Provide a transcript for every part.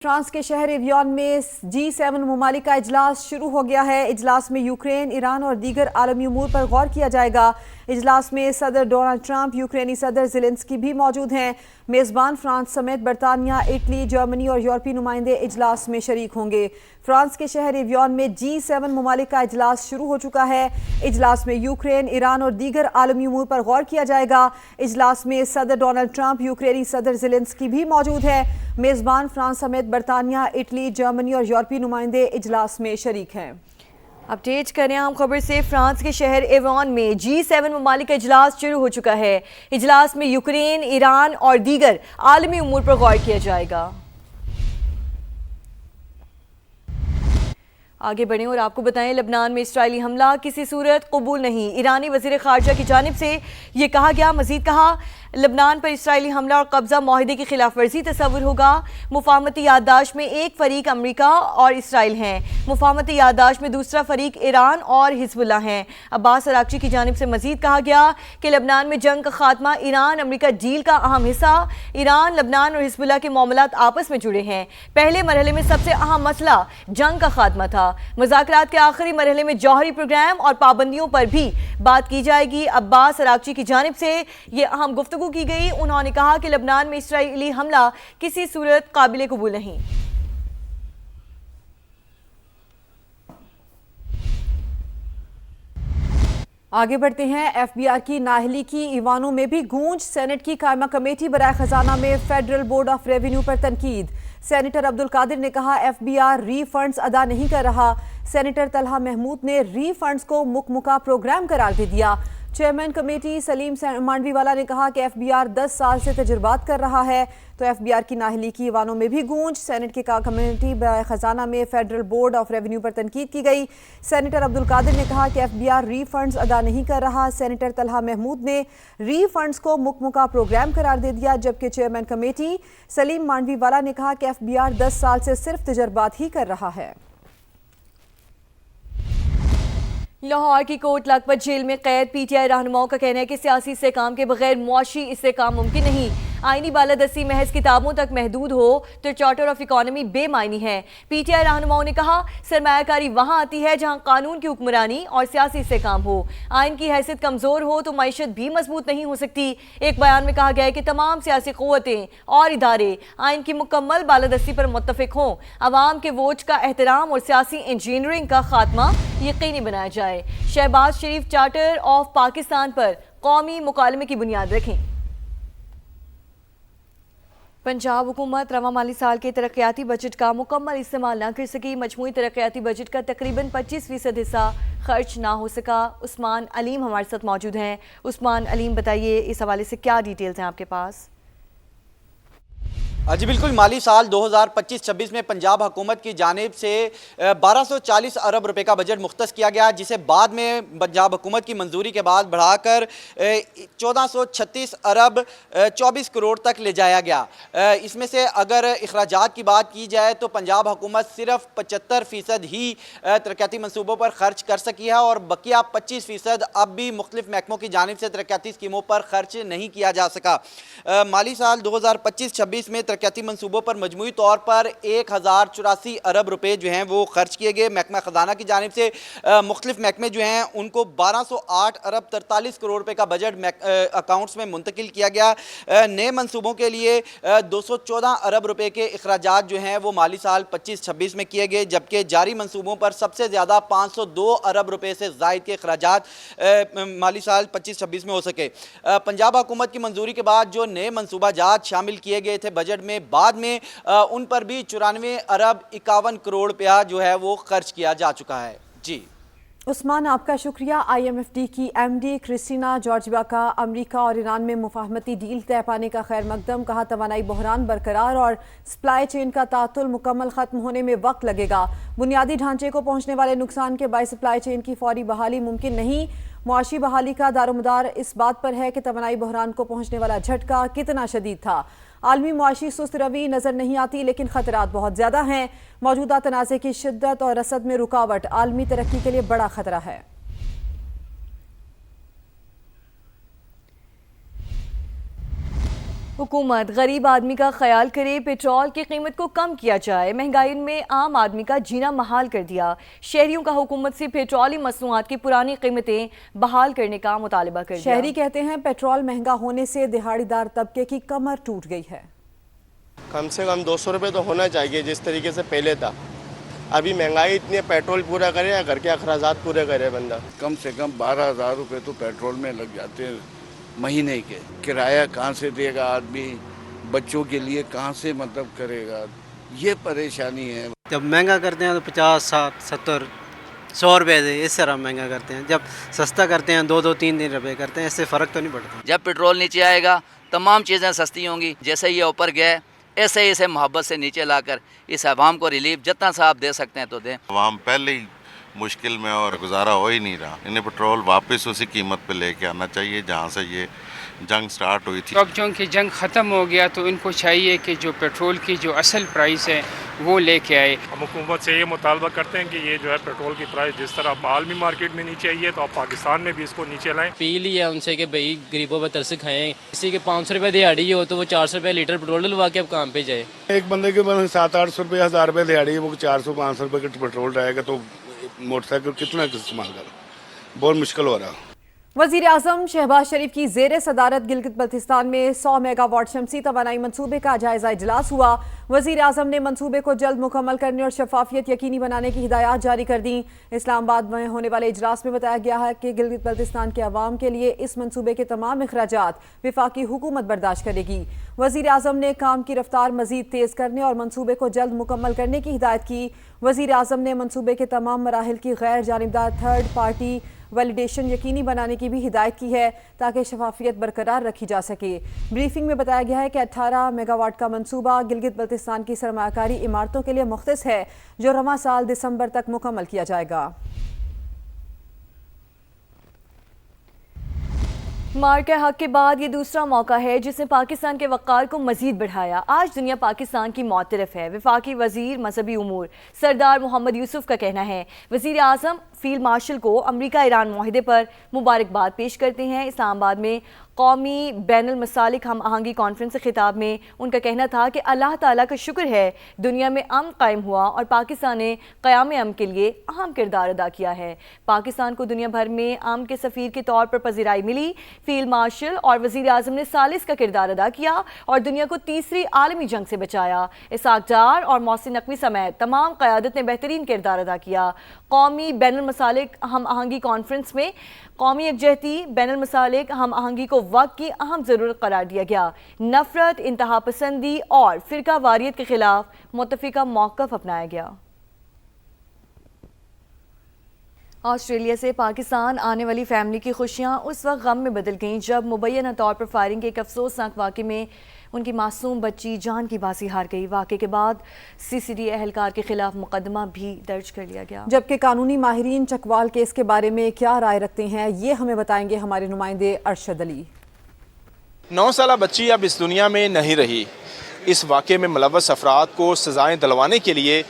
France کے شہر ایویون میں G7 ممالک کا اجلاس شروع ہو گیا ہے۔ اجلاس میں یوکرین، ایران اور دیگر عالمی امور پر غور کیا جائے گا۔ اجلاس میں صدر ڈونلڈ ٹرمپ، یوکرینی صدر زیلنسکی بھی موجود ہیں۔ میزبان فرانس سمیت برطانیہ، اٹلی، جرمنی اور یورپی نمائندے اجلاس میں شریک ہوں گے۔ فرانس کے شہر ایویون میں G7 ممالک کا اجلاس شروع ہو چکا ہے۔ اجلاس میں یوکرین، ایران اور دیگر عالمی امور پر غور کیا جائے گا۔ اجلاس میں صدر ڈونلڈ ٹرمپ، یوکرینی صدر زیلنسکی بھی موجود ہے۔ میزبان فرانس سمیت برطانیہ، اٹلی، جرمنی اور یورپی نمائندے اجلاس میں شریک ہیں۔ اپڈیٹ کریں اہم خبر سے۔ فرانس کے شہر ایوان میں G7 ممالک کا اجلاس شروع ہو چکا ہے۔ اجلاس میں یوکرین، ایران اور دیگر عالمی امور پر غور کیا جائے گا۔ آگے بڑھیں اور آپ کو بتائیں، لبنان میں اسرائیلی حملہ کسی صورت قبول نہیں۔ ایرانی وزیر خارجہ کی جانب سے یہ کہا گیا۔ مزید کہا، لبنان پر اسرائیلی حملہ اور قبضہ معاہدے کی خلاف ورزی تصور ہوگا۔ مفاہمتی یادداشت میں ایک فریق امریکہ اور اسرائیل ہیں، مفاہمتی یادداشت میں دوسرا فریق ایران اور حزب اللہ ہیں۔ عباس اراغچی کی جانب سے مزید کہا گیا کہ لبنان میں جنگ کا خاتمہ ایران امریکہ ڈیل کا اہم حصہ۔ ایران، لبنان اور حزب اللہ کے معاملات آپس میں جڑے ہیں۔ پہلے مرحلے میں سب سے اہم مسئلہ جنگ کا خاتمہ تھا۔ مذاکرات کے آخری مرحلے میں جوہری پروگرام اور پابندیوں پر بھی بات کی جائے گی۔ عباس اراغچی کی جانب سے یہ اہم گفتگو کی گئی۔ انہوں نے کہا کہ لبنان میں اسرائیلی حملہ کسی صورت قابل قبول نہیں۔ آگے بڑھتے ہیں۔ ایف بی آر کی نااہلی کی ایوانوں میں بھی گونج۔ سینٹ کی قائمہ کمیٹی برائے خزانہ میں فیڈرل بورڈ آف ریونیو پر تنقید۔ سینیٹر عبدالقادر نے کہا F B R refunds ادا نہیں کر رہا۔ سینیٹر طلحہ محمود نے ری فنڈز کو مکمکہ پروگرام قرار دے دیا۔ چیئرمین کمیٹی سلیم مانڈوی والا نے کہا کہ ایف بی آر 10 سال سے تجربات کر رہا ہے، تو ایف بی آر کی نااہلی کی ایوانوں میں بھی گونج۔ سینٹ کی کمیٹی برائے خزانہ میں فیڈرل بورڈ آف ریونیو پر تنقید کی گئی۔ سینیٹر عبدالقادر نے کہا کہ F B R refunds ادا نہیں کر رہا۔ سینیٹر طلحہ محمود نے ری فنڈز کو مکمکہ پروگرام قرار دے دیا، جبکہ چیئرمین کمیٹی سلیم مانڈوی والا نے کہا کہ ایف بی آر 10 سال سے صرف تجربات ہی کر رہا ہے۔ لاہور کی کوٹ لکھپت جیل میں قید پی ٹی آئی رہنماؤں کا کہنا ہے کہ سیاسی استحکام کے بغیر معاشی استحکام ممکن نہیں۔ آئینی بالادستی محض کتابوں تک محدود ہو تو چارٹر آف اکانومی بے معنی ہے۔ پی ٹی آئی رہنماؤں نے کہا سرمایہ کاری وہاں آتی ہے جہاں قانون کی حکمرانی اور سیاسی استحکام ہو۔ آئین کی حیثیت کمزور ہو تو معیشت بھی مضبوط نہیں ہو سکتی۔ ایک بیان میں کہا گیا ہے کہ تمام سیاسی قوتیں اور ادارے آئین کی مکمل بالادستی پر متفق ہوں، عوام کے ووٹ کا احترام اور سیاسی انجینئرنگ کا خاتمہ یقینی بنایا جائے۔ شہباز شریف چارٹر آف پاکستان پر قومی مکالمے کی بنیاد رکھیں۔ پنجاب حکومت رواں مالی سال کے ترقیاتی بجٹ کا مکمل استعمال نہ کر سکی۔ مجموعی ترقیاتی بجٹ کا تقریباً 25% حصہ خرچ نہ ہو سکا۔ عثمان علیم ہمارے ساتھ موجود ہیں۔ عثمان علیم، بتائیے اس حوالے سے کیا ڈیٹیلز ہیں آپ کے پاس؟ جی بالکل، مالی سال 2025-26 میں پنجاب حکومت کی جانب سے 1240 ارب روپے کا بجٹ مختص کیا گیا، جسے بعد میں پنجاب حکومت کی منظوری کے بعد بڑھا کر 1436 ارب 24 کروڑ تک لے جایا گیا۔ اس میں سے اگر اخراجات کی بات کی جائے تو پنجاب حکومت صرف 75% ہی ترقیاتی منصوبوں پر خرچ کر سکی ہے، اور بقیہ 25% اب بھی مختلف محکموں کی جانب سے ترقیاتی اسکیموں پر خرچ نہیں کیا جا سکا۔ مالی سال 2025-26 میں ترقیاتی منصوبوں پر مجموعی طور پر 1084 ارب روپے جو ہیں وہ خرچ کیے گئے۔ محکمہ خزانہ کی جانب سے مختلف محکمے جو ہیں ان کو 1208 ارب 43 کروڑ روپے کا بجٹ اکاؤنٹس میں منتقل کیا گیا۔ نئے منصوبوں کے لیے 214 ارب روپے کے اخراجات جو ہیں وہ مالی سال 25-26 میں کیے گئے، جبکہ جاری منصوبوں پر سب سے زیادہ 502 ارب روپے سے زائد کے اخراجات مالی سال 25-26 میں ہو سکے۔ پنجاب حکومت کی منظوری کے بعد جو نئے منصوبہ جات شامل کیے گئے تھے بجٹ میں، بعد میں ان پر بھی 94 ارب 51 کروڑ روپیہ جو ہے وہ خرچ کیا جا چکا ہے۔ جی عثمان، آپ کا شکریہ۔ آئی ایم ایف ڈی کی ایم ڈی کرسٹینا جارجیوا کا امریکہ اور ایران میں مفاہمتی ڈیل طے پانے کا خیر مقدم۔ کہا توانائی بحران برقرار اور سپلائی چین کا تعطل مکمل ختم ہونے میں وقت لگے گا۔ بنیادی ڈھانچے کو پہنچنے والے نقصان کے باعث سپلائی چین کی فوری بحالی ممکن نہیں۔ معاشی بحالی کا دارومدار اس بات پر ہے کہ توانائی بحران کو پہنچنے والا جھٹکا کتنا شدید تھا۔ عالمی معاشی سست روی نظر نہیں آتی، لیکن خطرات بہت زیادہ ہیں۔ موجودہ تنازع کی شدت اور رصد میں رکاوٹ عالمی ترقی کے لیے بڑا خطرہ ہے۔ हुकूमत गरीब आदमी का ख्याल करे, पेट्रोल की कीमत को कम किया जाए। महंगाई में आम आदमी का जीना महाल कर दिया। शहरियों का हुकूमत से पेट्रोली मसनूआत की पुरानी कीमतें बहाल करने का मुतालबा कर दिया। शहरी कहते हैं पेट्रोल महंगा होने से दिहाड़ीदार तबके की कमर टूट गई है। कम से कम 200 रुपये तो होना चाहिए जिस तरीके से पहले था। अभी महंगाई इतनी है, पेट्रोल पूरा करे या घर के अखराजात पूरे करे बंदा। कम से कम 12,000 रुपये तो पेट्रोल में लग जाते हैं महीने के। किराया कहाँ से देगा आदमी, बच्चों के लिए कहाँ से मतलब करेगा, ये परेशानी है। जब महंगा करते हैं तो 50, 60, 70, 100 रुपये से इस तरह महंगा करते हैं। जब सस्ता करते हैं 2-2, 3-3 रुपये करते हैं। इससे फ़र्क तो नहीं पड़ता। जब पेट्रोल नीचे आएगा तमाम चीज़ें सस्ती होंगी। जैसे ये ऊपर गए ऐसे ही इसे मोहब्बत से नीचे लाकर इस आवाम को रिलीफ जितना सा आप दे सकते हैं तो दें। आवाम पहले ही मुश्किल में और गुजारा हो ही नहीं रहा। इन्हें पेट्रोल वापस उसी कीमत पे लेके आना चाहिए जहाँ से ये जंग स्टार्ट हुई थी। अब चूँकि जंग ख़त्म हो गया तो इनको चाहिए कि जो पेट्रोल की जो असल प्राइस है वो लेके आए। हम हुकूमत से ये मुतालबा करते हैं कि ये जो है पेट्रोल की प्राइस जिस तरह आलमी मार्केट में नीचे आई है तो आप पाकिस्तान में भी इसको नीचे लाएं। अपील ही है उनसे कि भाई गरीबों पर तरस खाएं। किसी के 500 रुपये दिहाड़ी हो तो वो 400 रुपये लीटर पेट्रोल डलवा के अब काम पे जाए। एक बंदे के पास 700-800 रुपये, 1000 रुपये दिहाड़ी है, वो 400-500 रुपये का पेट्रोल रहेगा तो मोटरसाइकिल कितना इस्तेमाल कर, बहुत मुश्किल हो रहा है। वज़ीर आज़म शहबाज शरीफ की ज़ेर सदारत गिलगित बल्तिस्तान में 100 मेगावाट शमसी तवानाई मनसूबे का जायजा इजलास हुआ। वज़ीर आज़म ने मनसूबे को जल्द मुकम्मल करने और शफाफियत यकीनी बनाने की हिदायत जारी कर दी। इस्लामाबाद में होने वाले इजलास में बताया गया है कि गिलगित बल्तिस्तान के अवाम के लिए इस मनसूबे के तमाम अखराजात वफाकी हुकूमत बर्दाश्त करेगी। वज़ीर आज़म ने काम की रफ्तार मज़ीद तेज़ करने और मनसूबे को जल्द मुकम्मल करने की हिदायत की। वज़ीर आज़म ने मनसूबे के तमाम मराहिल की गैर जानिबदार थर्ड पार्टी वैलिडेशन यकीनी बनाने की भी हिदायत की है ताकि शफाफियत बरकरार रखी जा सके। ब्रीफिंग में बताया गया है कि 18 मेगावाट का मंसूबा गिलगित बल्तिस्तान की सरमायाकारी इमारतों के लिए मुख्तस है जो रवां साल दिसंबर तक मुकम्मल किया जाएगा। मार के हक के बाद ये दूसरा मौका है जिसने पाकिस्तान के वक़ार को मज़ीद बढ़ाया। आज दुनिया पाकिस्तान की मौतरफ है। वफाकी वज़ीर मजहबी उमूर सरदार मोहम्मद यूसुफ का कहना है वज़ीर आज़म फील्ड मार्शल को अमरीका ईरान मुआहदे पर मुबारकबाद पेश करते हैं। इस्लामाबाद में कौमी बैनुल मसालिक हम आहंगी कॉन्फ्रेंस से खिताब में उनका कहना था कि अल्लाह ताला का शुक्र है दुनिया में अमन कायम हुआ और पाकिस्तान ने क़याम अमन के लिए अहम किरदार अदा किया है। पाकिस्तान को दुनिया भर में अमन के सफ़ीर के तौर पर पज़ीराई मिली। फील्ड मार्शल और वज़ीर आज़म ने सालिस का किरदार अदा किया और दुनिया को तीसरी आलमी जंग से बचाया। इसाक डार और मोहसिन नकवी समेत तमाम क़यादत ने बेहतरीन किरदार अदा किया। कौमी बैनुल मसालिक हम आहंगी कॉन्फ्रेंस में कौमी यकजहती बैनुल मसालिक हम आहंगी को वक्त की अहम ज़रूरत करार दिया गया। नफरत, इंतहा पसंदी और फ़िरका वारियत के खिलाफ मुत्तफ़िका मौक़िफ़ अपनाया गया। ऑस्ट्रेलिया से पाकिस्तान आने वाली फैमिली की खुशियां उस वक्त गम में बदल गईं जब मुबैना तौर पर फायरिंग के एक अफसोसनाक वाक़े में उनकी मासूम बच्ची जान की बाजी हार गई। वाक़े के बाद CCD एहलकार के खिलाफ मुकदमा भी दर्ज कर लिया गया। जबकि कानूनी माहिरीन चकवाल केस के बारे में क्या राय रखते हैं ये हमें बताएंगे हमारे नुमाइंदे अरशद अली। 9 साला बच्ची अब इस दुनिया में नहीं रही। इस वाक़े में मुलव्वस अफराद को सज़ाएं दिलवाने के लिए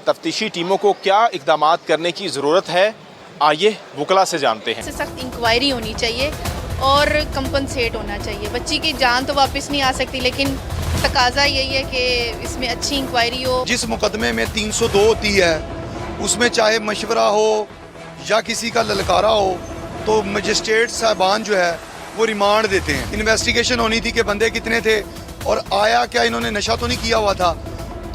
तफ्तीशी टीमों को क्या इक़दाम करने की ज़रूरत है, आइए वकला से जानते हैं। सख्त इंक्वायरी होनी चाहिए और कंपनसेट होना चाहिए। बच्ची की जान तो वापस नहीं आ सकती लेकिन तकाजा यही है कि इसमें अच्छी इंक्वायरी हो। जिस मुकदमे में 302 होती है उसमें चाहे मशवरा हो या किसी का ललकारा हो तो मजिस्ट्रेट साहबान जो है वो रिमांड देते हैं। इन्वेस्टिगेशन होनी थी कि बंदे कितने थे और आया क्या इन्होंने नशा तो नहीं किया हुआ था।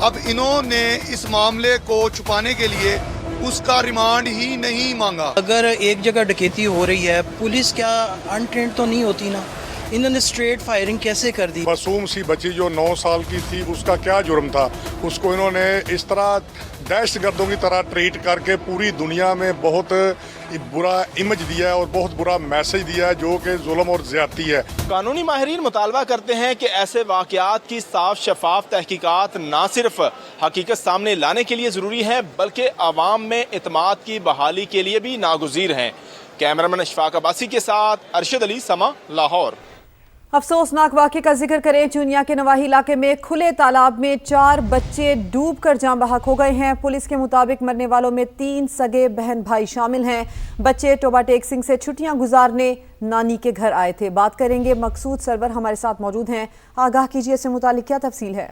अब इन्होंने इस मामले को छुपाने के लिए उसका रिमांड ही नहीं मांगा। अगर एक जगह डकैती हो रही है पुलिस क्या अनट्रेंड तो नहीं होती ना, इन्होंने स्ट्रेट फायरिंग कैसे कर दी। मासूम सी बच्ची जो 9 साल की थी उसका क्या जुर्म था, उसको इन्होंने इस तरह दहशतगर्दों की तरह ट्रीट करके पूरी दुनिया में बहुत बुरा इमेज दिया है और बहुत बुरा मैसेज दिया है जो कि जुल्म और ज़्यादती है। कानूनी माहिरीन मुतालबा करते हैं कि ऐसे वाक़यात की साफ शफाफ तहकीकात ना सिर्फ हकीकत सामने लाने के लिए ज़रूरी है बल्कि आवाम में एतमाद की बहाली के लिए भी नागुज़ीर हैं। कैमरामैन अशफाक अब्बासी के साथ अरशद अली, समा, लाहौर। अफसोसनाक वाक़े का जिक्र करें। चूनिया के नवाही इलाके में खुले तालाब में 4 बच्चे डूब कर जाँ बहक हो गए हैं। पुलिस के मुताबिक मरने वालों में 3 सगे बहन भाई शामिल हैं। बच्चे टोबा टेक सिंह से छुट्टियां गुजारने नानी के घर आए थे। बात करेंगे, मकसूद सरवर हमारे साथ मौजूद हैं। आगाह कीजिए, इससे मुतालिक क्या तफसील है?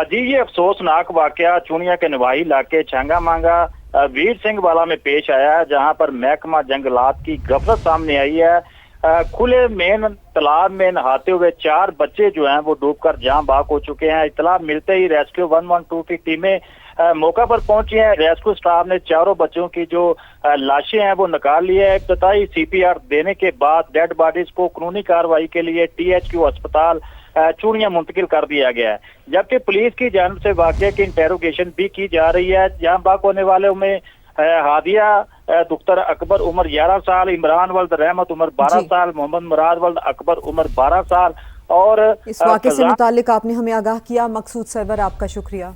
जी, ये अफसोसनाक वाक़या चूनिया के नवाही इलाके छांगा मांगा वीर सिंह वाला में पेश आया है, जहां पर महकमा जंगलात की गफलत सामने आई है। खुले मेन तालाब में नहाते हुए 4 बच्चे जो हैं वो डूबकर जान बाक हो चुके हैं। इतला मिलते ही रेस्क्यू 112 की टीमें मौका पर पहुंची हैं। रेस्क्यू स्टाफ ने चारों बच्चों की जो लाशें हैं वो निकाल ली है। इब्तदाई CPR देने के बाद डेड बॉडीज को कानूनी कार्रवाई के लिए THQ अस्पताल चूनिया मुंतकिल कर दिया गया है, जबकि पुलिस की जानिब से वाक़े की इंटेरोगेशन भी की जा रही है। जान बाक होने वालों में हादिया दुख्तर अकबर उम्र 11 साल, इमरान वल्द रहमत उम्र 12 साल, मोहम्मद मुराद वल्द अकबर उम्र 12 साल और इस वाक़े से मुतालिक आपने हमें आगाह किया। मकसूद सरवर, आपका शुक्रिया।